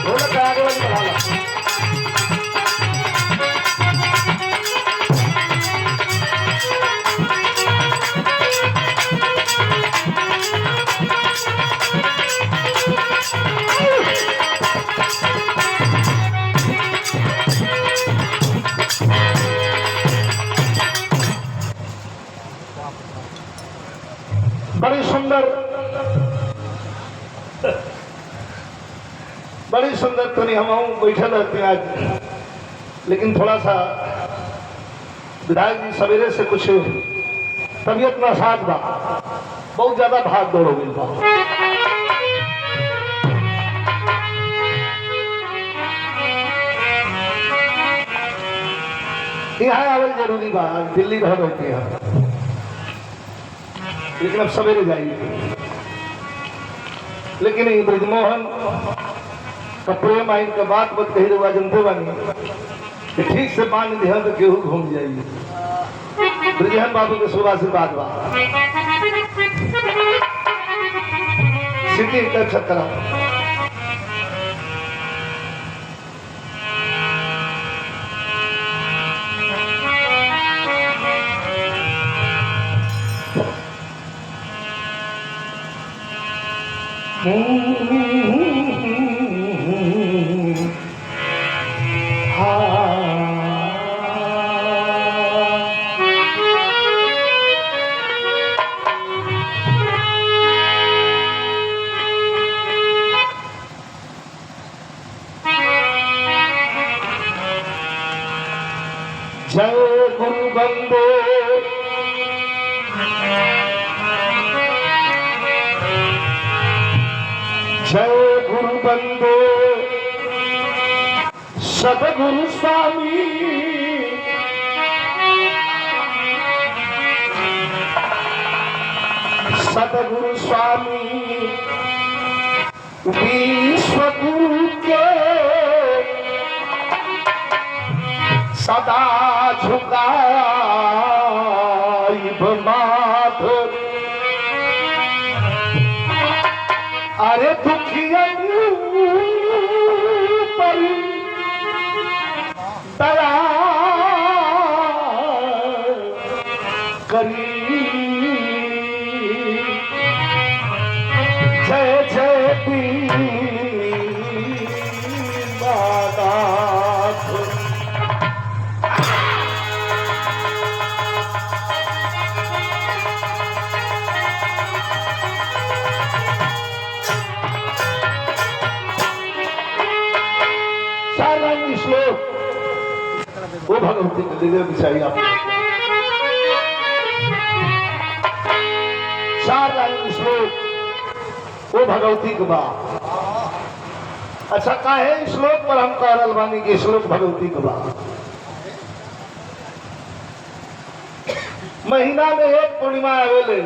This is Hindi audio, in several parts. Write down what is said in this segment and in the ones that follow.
ढोलक का आगे वाली बढ़ा ला। बड़ी सुंदर तनी हम बैठे रहते हैं आज, लेकिन थोड़ा सा विधायक जी सवेरे से कुछ तबीयत नासाज बा, बहुत ज्यादा भाग दौड़ हो गई बा। यहाँ आवल जरूरी बा, दिल्ली रह रहते हैं, लेकिन अब सवेरे जाइए। लेकिन ये ब्रजमोहन का प्रेम आइन का बात बत कही रुआ जनते बानी कि ठीक से बांध दिया तो केहू घूम जाइए। ब्रजमोहन बाबू के सुबह से बात बा सिटी का छतरा जय गुरु बंदे जय गुरु बंदे सदगुरु स्वामी सदगुरु स्वामी विश्व गुरु के सदा झुकाई माथ। अरे दुखियन पर दया करी जय जय दीनानाथ। श्लोक वो भगवती के दिव्य बिछाई आप 4 लाइन श्लोक वो भगवती के बा। अच्छा काहे श्लोक पर हम कह रहल बानी कि श्लोक भगवती के बा। महीना में एक पूर्णिमा आवेले,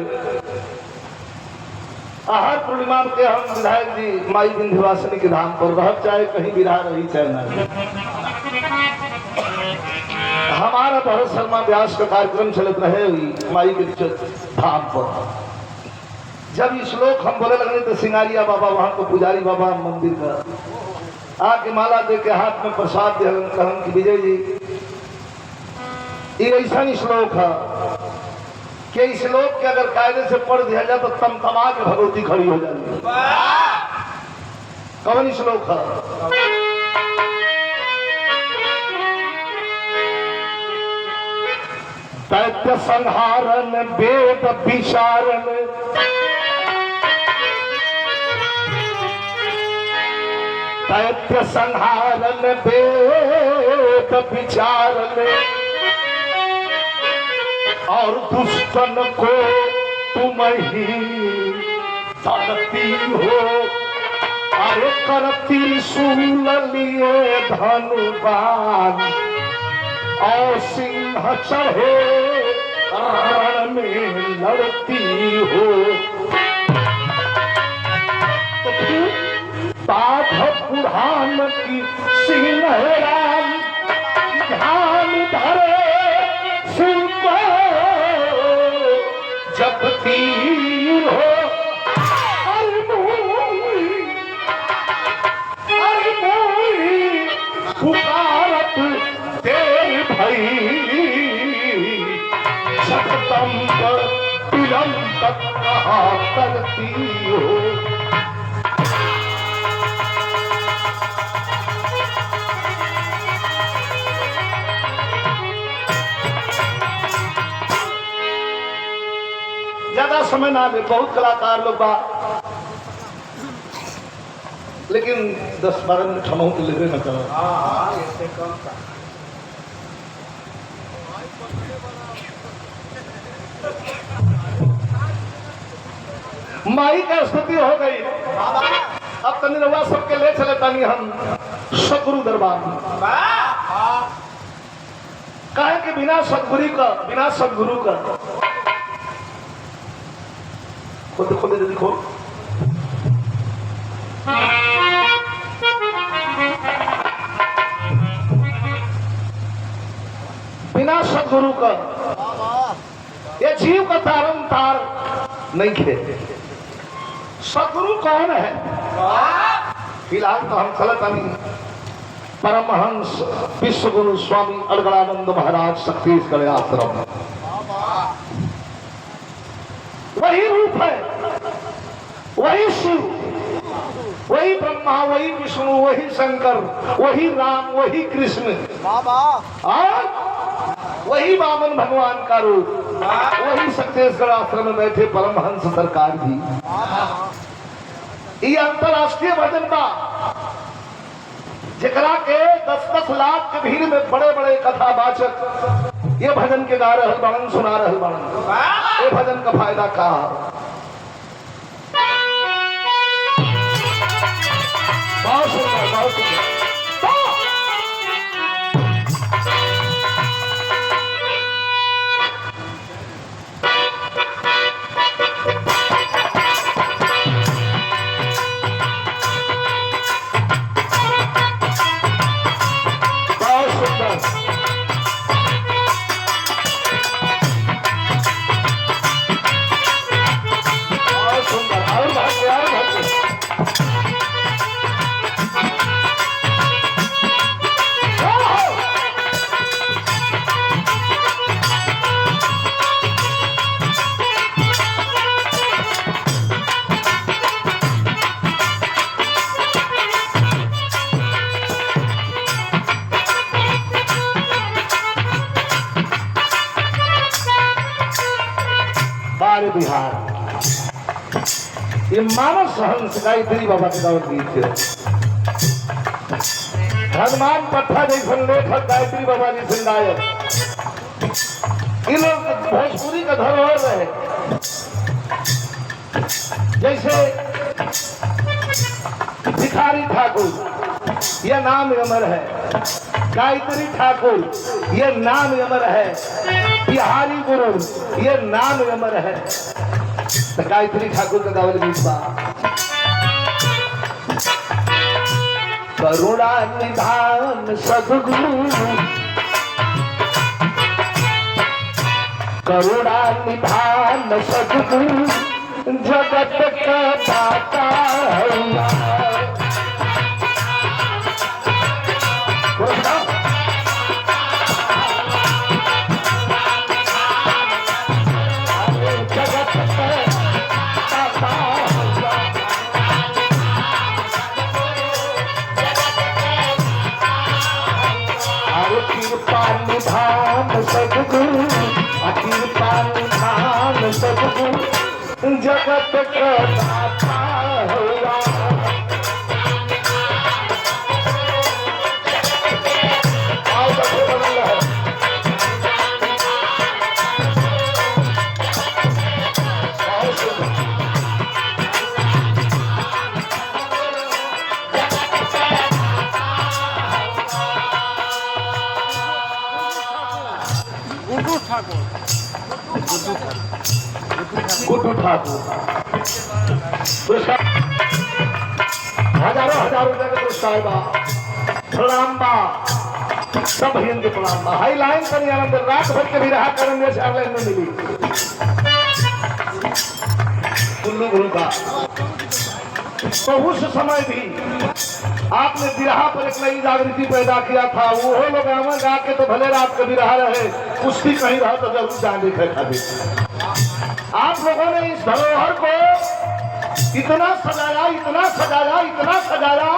हर पूर्णिमा के हम विधायक जी माई विंध्यवासिनी के धाम पर रह चाहे कहीं भी रही चाहे न। हमारा भरत शर्मा व्यास का कार्यक्रम चलत रहे हुई माई के धाम पर। जब ये श्लोक हम बोले लगने तो सिंगारिया बाबा वहां को पुजारी बाबा मंदिर का आके माला दे के हाथ में प्रसाद दे कहन कि विजय जी ये ऐसा ही श्लोक है कि इस श्लोक के अगर कायदे से पढ़ दिया जाए तो तमतमा के भगवती खड़ी हो जाएगी। कौन श्लोक है? दैत्य संहारन वेद विचारन दैत्य संहारन वेद विचारन और दुष्टन को तुम ही दलती हो। अरे करती सुन लिए धनुबान और सिंह चढ़े रण में लड़ती हो। तो बाघ पुराण की सिंह राम ध्यान धरे सिंह जब तीर हो। अरे पुकारत तेरी भई सततंब विलंब कहा करती हो। ज्यादा समय ना ले, बहुत कलाकार लोग बा, लेकिन 10-12 मिनट हम तो ले न करो। इससे कम का माई का स्तुति हो गई। अब तनी रवा सबके ले चले तनी हम सतगुरु दरबार में। कहे कि बिना सतगुरु का खुद खोले देखो, बिना सतगुरु का ये जीव का तारम तार नहीं खे। सतगुरु कौन है? फिलहाल तो हम चलत नहीं परमहंस विश्व गुरु स्वामी अड़गड़ानंद महाराज छत्तीसगढ़ आश्रम। वही रूप है, वही शिव, वही ब्रह्मा, वही विष्णु, वही शंकर, वही राम, वही कृष्ण और वही वामन भगवान का रूप, वही छत्तीसगढ़ आश्रम में बैठे परमहंस सरकार जी। ये अंतरराष्ट्रीय भजन बा, जेकरा के 10-10 लाख के भीड़ में बड़े बड़े कथावाचक ये भजन के गा रहल बाड़न, सुना रहल बाड़न। ये भजन का फायदा का? बहुत सुंदर, बहुत सुंदर। बिहार ये मानस हंस गायत्री बाबा के दौर गीत है। हनुमान पट्टा जैसे लेखक गायत्री बाबा जी से गायक, इन लोग भोजपुरी का धरोहर रहे। जैसे भिखारी ठाकुर यह नाम अमर है, गायत्री ठाकुर यह नाम अमर है, बिहारी गुरु ये नाम अमर है। तो गायत्री ठाकुर का गावल गीत बा, करुणा निधान सद्गुरु, करुणा निधान सद्गुरु, जगत का दाता सद्गुरु, अखिल पानी धाम सद्गुरु, जगत का दाता हुआ। गुड्डू ठाकुर हजारों रुपए का पुरस्कार बा, प्रणाम बा, सब भैया के प्रणाम बा। हाई लाइन पर आनंद रात भर के भी रहा करेंगे, 4 लाइन में मिली कुल्लू गुरु का बहुत समय भी आपने बिरहा पर एक नई जागृति पैदा किया था। वो लोग आवन गा के तो भले रात के बिरहा रहे, कुश्ती कहीं रहा तो जरूर जान देखे खाते। आप लोगों ने इस धरोहर को इतना सजाया, इतना सजाया, इतना सजाया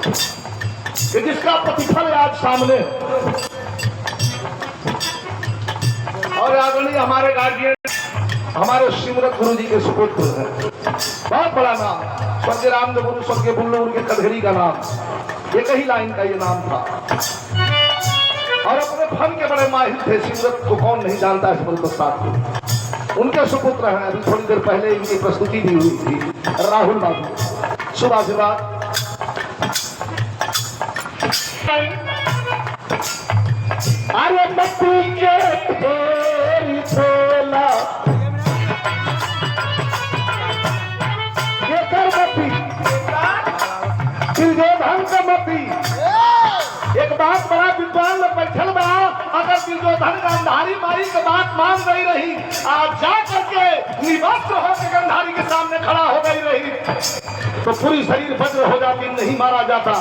कि जिसका प्रतिफल आज सामने। और आदरणीय हमारे गार्जियन, हमारे सिमरत गुरु जी के सुपुत्र हैं। बहुत बड़ा नाम, स्वर्गीय रामदेव गुरु, स्वर्गीय बुल्लू उनके कधेरी का नाम, एक ही लाइन का ये नाम था। और अपने फन के बड़े माहिर थे। सिमरत को कौन नहीं जानता है, सिमरत प्रसाद को। उनके सुपुत्र हैं। अभी थोड़ी देर पहले इनकी प्रस्तुति भी हुई थी, राहुल बाबू। शुभ आशीर्वाद। अरे मट्टी के ढेरी झोला, ये कर मट्टी, दुर्योधन का मट्टी। एक बात बड़ा विद्वान में बैठल बा, अगर दुर्योधन गांधारी मारी के बात मान गई रही, आज जा करके निवस्त्र होकर गांधारी के सामने खड़ा हो गई रही तो पूरी शरीर वज्र हो जाती, नहीं मारा जाता।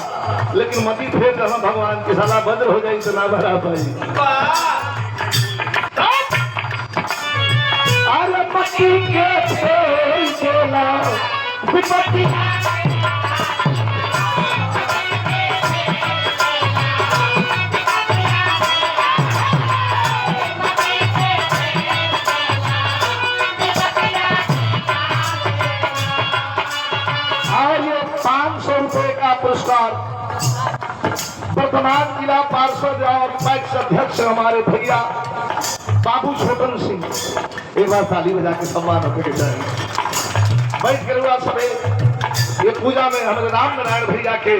लेकिन मती फेर रहा भगवान की सलाह, वज्र हो जाए तो ना भरा पाई। अरे मट्टी के ढेरी झोला, विपत्ति पुरस्कार वर्तमान जिला पार्षद और पैक्स अध्यक्ष हमारे भैया बाबू छोटन सिंह, एक बार ताली बजा के सम्मान होकर जाएंगे। बैठ कर हुआ सबे ये पूजा में हमारे राम नारायण भैया के